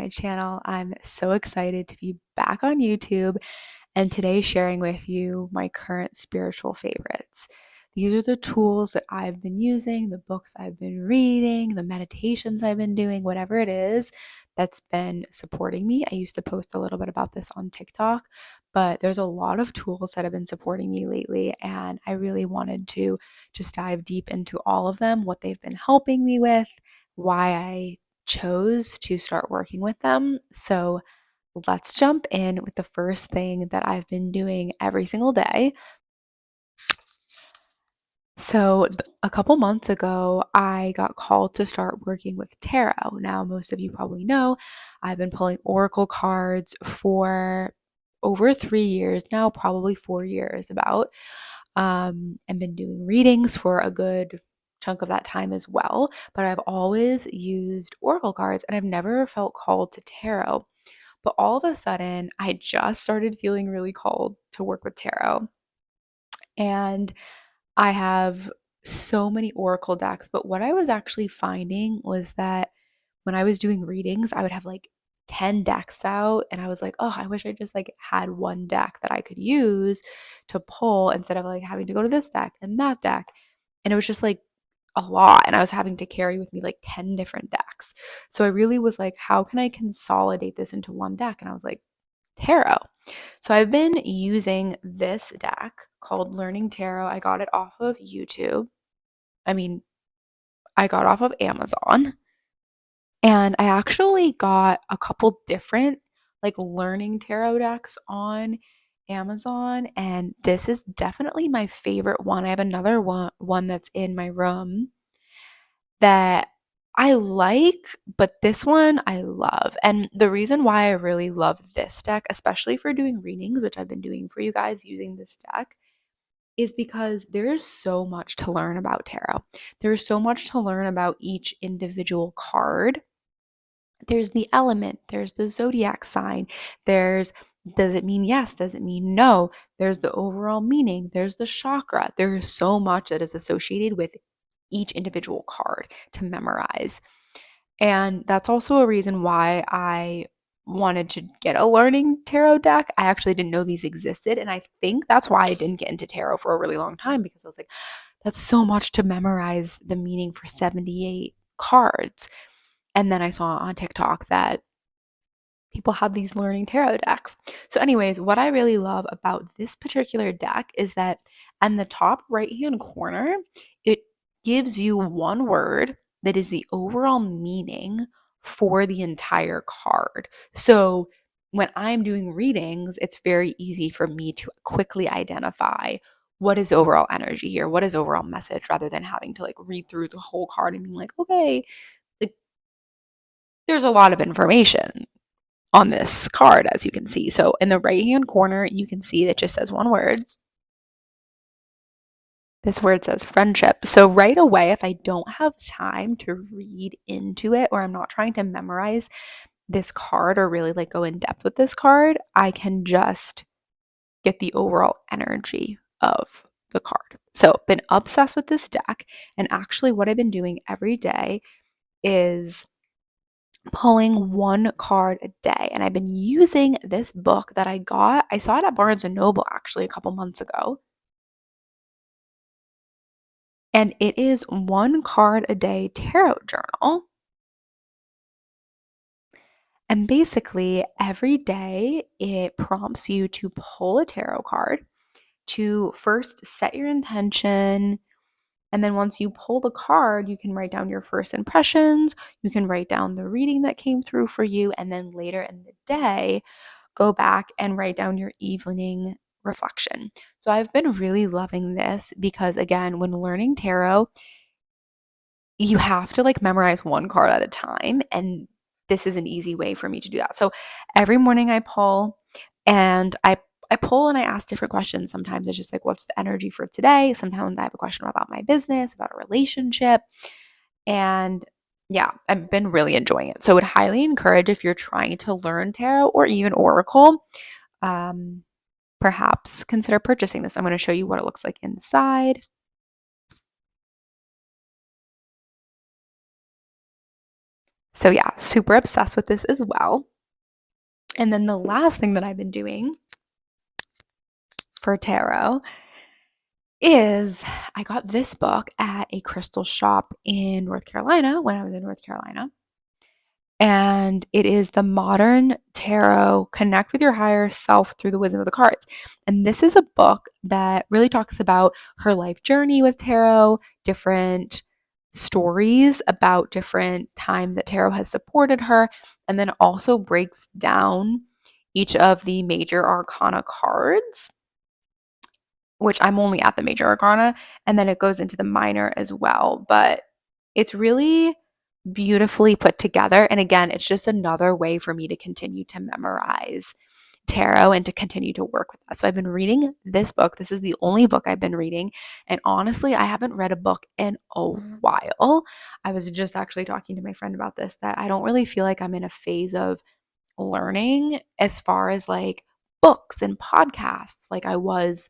my channel. I'm so excited to be back on YouTube and today sharing with you my current spiritual favorites. These are the tools that I've been using, the books I've been reading, the meditations I've been doing, whatever it is that's been supporting me. I used to post a little bit about this on TikTok, but there's a lot of tools that have been supporting me lately, and I really wanted to just dive deep into all of them, what they've been helping me with, why I chose to start working with them. So let's jump in with the first thing that I've been doing every single day. So, a couple months ago, I got called to start working with tarot. Now, most of you probably know I've been pulling oracle cards for over 3 years now, probably 4 years about, and been doing readings for a good chunk of that time as well. But I've always used oracle cards and I've never felt called to tarot. But all of a sudden, I just started feeling really called to work with tarot. And I have so many oracle decks, but what I was actually finding was that when I was doing readings, I would have like 10 decks out and I was like, "Oh, I wish I just like had one deck that I could use to pull instead of like having to go to this deck and that deck." And it was just like a lot and I was having to carry with me like 10 different decks. So I really was like, "How can I consolidate this into one deck?" And I was like, tarot. So I've been using this deck called Learning Tarot. I got it off of YouTube. I mean, I got off of Amazon. And I actually got a couple different like learning tarot decks on Amazon, and this is definitely my favorite one. I have another one that's in my room that I like, but this one I love. And the reason why I really love this deck, especially for doing readings, which I've been doing for you guys using this deck, is because there is so much to learn about tarot. There's so much to learn about each individual card. There's the element, there's the zodiac sign, there's does it mean yes? Does it mean no? There's the overall meaning, there's the chakra. There is so much that is associated with each individual card to memorize. And that's also a reason why I wanted to get a learning tarot deck. I actually didn't know these existed. And I think that's why I didn't get into tarot for a really long time because I was like, that's so much to memorize the meaning for 78 cards. And then I saw on TikTok that people have these learning tarot decks. So, anyways, what I really love about this particular deck is that in the top right hand corner, it gives you one word that is the overall meaning for the entire card. So, when I'm doing readings, it's very easy for me to quickly identify what is overall energy here, what is overall message, rather than having to like read through the whole card and being like, okay, like, there's a lot of information on this card, as you can see. So in the right hand corner, you can see that just says one word. This word says friendship. So right away, if I don't have time to read into it or I'm not trying to memorize this card or really like go in depth with this card, I can just get the overall energy of the card. So been obsessed with this deck. And actually what I've been doing every day is pulling one card a day. And I've been using this book that I got. I saw it at Barnes and Noble actually a couple months ago. And it is one card a day tarot journal. And basically, every day it prompts you to pull a tarot card to first set your intention. And then once you pull the card, you can write down your first impressions. You can write down the reading that came through for you. And then later in the day, go back and write down your evening reflection. So I've been really loving this because, again, when learning tarot, you have to like memorize one card at a time. And this is an easy way for me to do that. So every morning I pull and I pull and I ask different questions. Sometimes it's just like, what's the energy for today? Sometimes I have a question about my business, about a relationship. And yeah, I've been really enjoying it. So I would highly encourage if you're trying to learn tarot or even oracle, um, perhaps consider purchasing this. I'm going to show you what it looks like inside. So, yeah, super obsessed with this as well. And then the last thing that I've been doing for tarot is I got this book at a crystal shop in North Carolina when I was in North Carolina. And it is the Modern Tarot Connect with Your Higher Self Through the Wisdom of the Cards. And this is a book that really talks about her life journey with tarot, different stories about different times that tarot has supported her, and then also breaks down each of the major arcana cards, which I'm only at the major arcana, and then it goes into the minor as well. But it's really beautifully put together. And again, it's just another way for me to continue to memorize tarot and to continue to work with that. So I've been reading this book. This is the only book I've been reading. And honestly, I haven't read a book in a while. I was just actually talking to my friend about this, that I don't really feel like I'm in a phase of learning as far as like books and podcasts like I was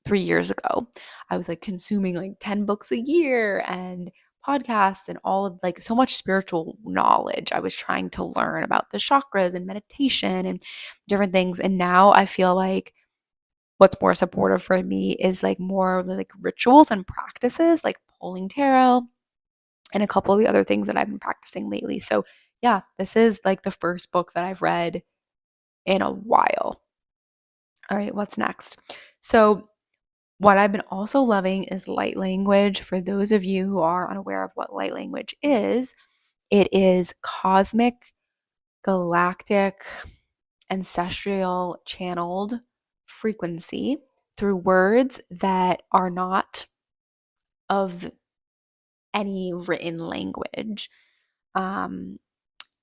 3 years ago. I was like consuming like 10 books a year and podcasts and all of like so much spiritual knowledge. I was trying to learn about the chakras and meditation and different things. And now I feel like what's more supportive for me is like more like rituals and practices, like pulling tarot and a couple of the other things that I've been practicing lately. So, yeah, this is like the first book that I've read in a while. All right, what's next? So, what I've been also loving is light language. For those of you who are unaware of what light language is, it is cosmic, galactic, ancestral channeled frequency through words that are not of any written language. Um,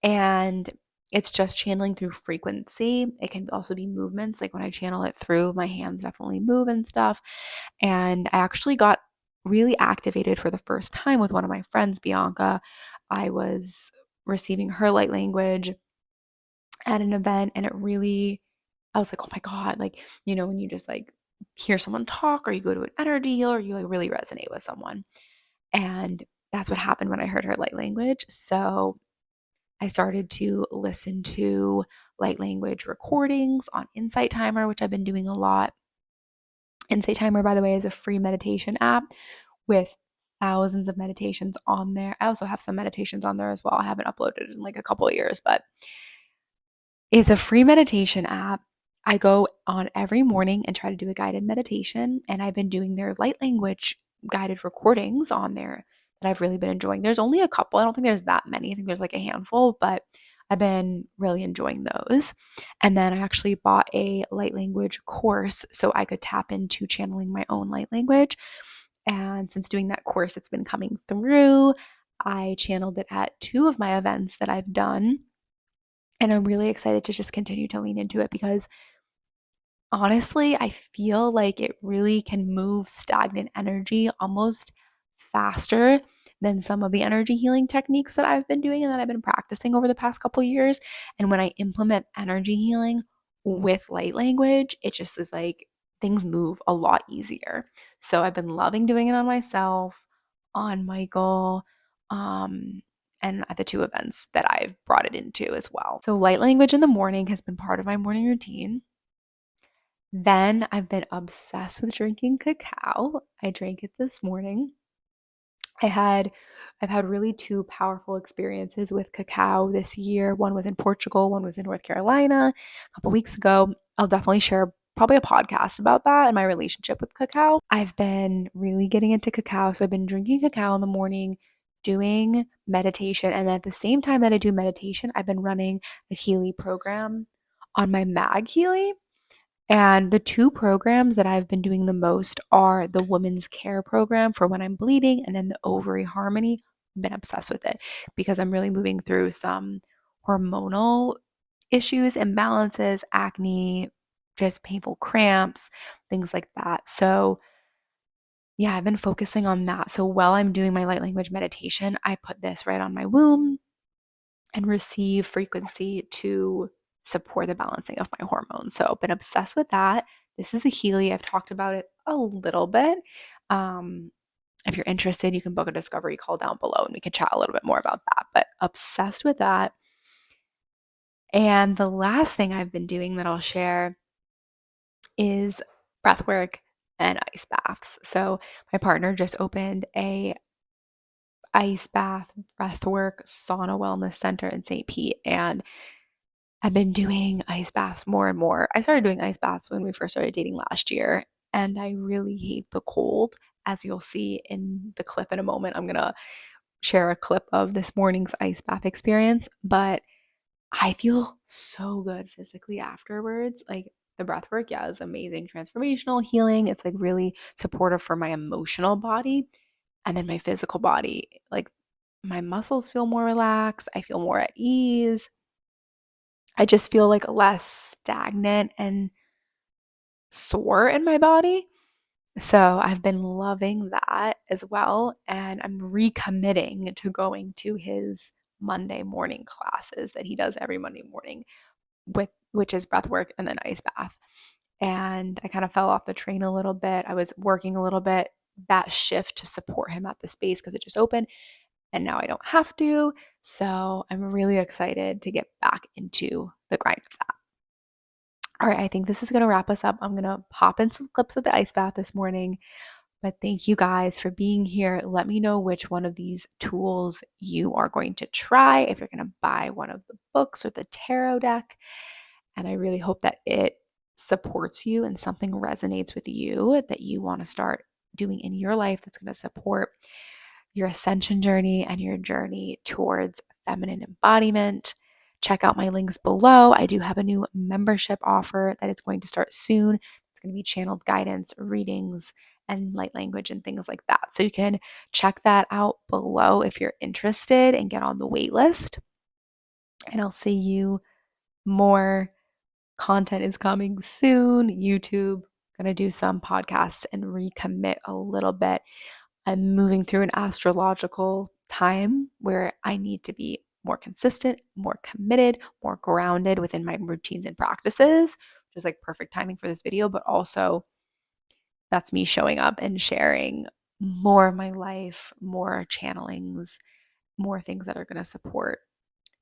and it's just channeling through frequency. It can also be movements. Like when I channel it through, my hands definitely move and stuff. And I actually got really activated for the first time with one of my friends, Bianca. I was receiving her light language at an event, and I was like, oh my God, like, when you just like hear someone talk or you go to an energy heal or you like really resonate with someone. And that's what happened when I heard her light language. So I started to listen to light language recordings on Insight Timer, which I've been doing a lot. Insight Timer, by the way, is a free meditation app with thousands of meditations on there. I also have some meditations on there as well. I haven't uploaded in like a couple of years, but it's a free meditation app. I go on every morning and try to do a guided meditation, and I've been doing their light language guided recordings on there that I've really been enjoying. There's only a couple. I don't think there's that many. I think there's like a handful, but I've been really enjoying those. And then I actually bought a light language course so I could tap into channeling my own light language. And since doing that course, it's been coming through. I channeled it at two of my events that I've done. And I'm really excited to just continue to lean into it because honestly, I feel like it really can move stagnant energy almost faster than some of the energy healing techniques that I've been doing and that I've been practicing over the past couple years. And when I implement energy healing with light language, it just is like things move a lot easier. So I've been loving doing it on myself, on Michael, and at the two events that I've brought it into as well. So light language in the morning has been part of my morning routine. Then I've been obsessed with drinking cacao. I drank it this morning. I had I've had really two powerful experiences with cacao this year. One was in Portugal, one was in North Carolina a couple weeks ago. I'll definitely share probably a podcast about that and my relationship with cacao. I've been really getting into cacao, so I've been drinking cacao in the morning, doing meditation, and at the same time that I do meditation, I've been running the Healy program on my Mag Healy. And the two programs that I've been doing the most are the Women's Care program for when I'm bleeding and then the Ovary Harmony. I've been obsessed with it because I'm really moving through some hormonal issues, imbalances, acne, just painful cramps, things like that. So, yeah, I've been focusing on that. So, while I'm doing my light language meditation, I put this right on my womb and receive frequency to support the balancing of my hormones. So I've been obsessed with that. This is a Healy. I've talked about it a little bit. Um, if you're interested, you can book a discovery call down below and we can chat a little bit more about that. But obsessed with that. And the last thing I've been doing that I'll share is breath work and ice baths. So my partner just opened a ice bath, breathwork, sauna wellness center in St. Pete, and I've been doing ice baths more and more. I started doing ice baths when we first started dating last year, and I really hate the cold. As you'll see in the clip in a moment, I'm gonna share a clip of this morning's ice bath experience, but I feel so good physically afterwards. Like the breath work, yeah, is amazing, transformational healing. It's like really supportive for my emotional body. And then my physical body, like my muscles feel more relaxed. I feel more at ease. I just feel like less stagnant and sore in my body. So I've been loving that as well. And I'm recommitting to going to his Monday morning classes that he does every Monday morning, with which is breath work and then ice bath. And I kind of fell off the train a little bit. I was working a little bit that shift to support him at the space because it just opened and now I don't have to. So I'm really excited to get back into the grind of that. All right, I think this is going to wrap us up. I'm going to pop in some clips of the ice bath this morning. But thank you guys for being here. Let me know which one of these tools you are going to try, if you're going to buy one of the books or the tarot deck. And I really hope that it supports you and something resonates with you that you want to start doing in your life that's going to support your ascension journey and your journey towards feminine embodiment. Check out my links below. I do have a new membership offer that is going to start soon. It's going to be channeled guidance, readings, and light language and things like that. So you can check that out below if you're interested and get on the wait list. And I'll see you. More content is coming soon. YouTube, gonna do some podcasts and recommit a little bit. I'm moving through an astrological time where I need to be more consistent, more committed, more grounded within my routines and practices, which is like perfect timing for this video, but also that's me showing up and sharing more of my life, more channelings, more things that are going to support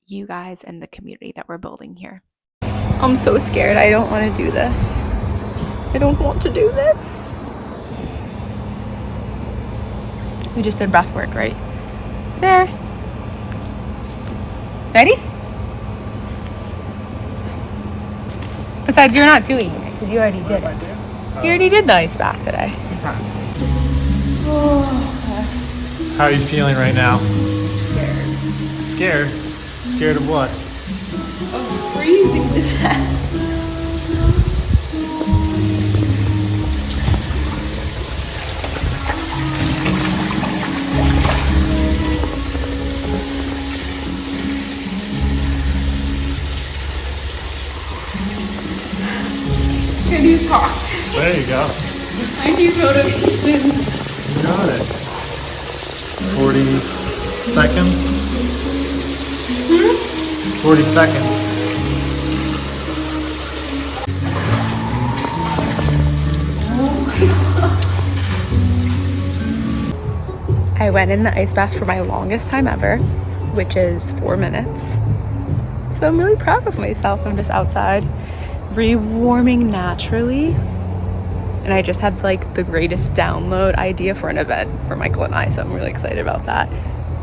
you guys and the community that we're building here. I'm so scared. I don't want to do this. I don't want to do this. We just did breath work, right? There. Ready? Besides, you're not doing it because you already did it. You already did the ice bath today. 2 times. How are you feeling right now? Scared. Scared? Scared of what? I'm freezing to death. Can you talk to me? There you go. I need motivation. You got it. 40 seconds. 40 seconds. I went in the ice bath for my longest time ever, which is 4 minutes. So I'm really proud of myself. I'm just outside, re-warming naturally. And I just had like the greatest download idea for an event for Michael and I, so I'm really excited about that.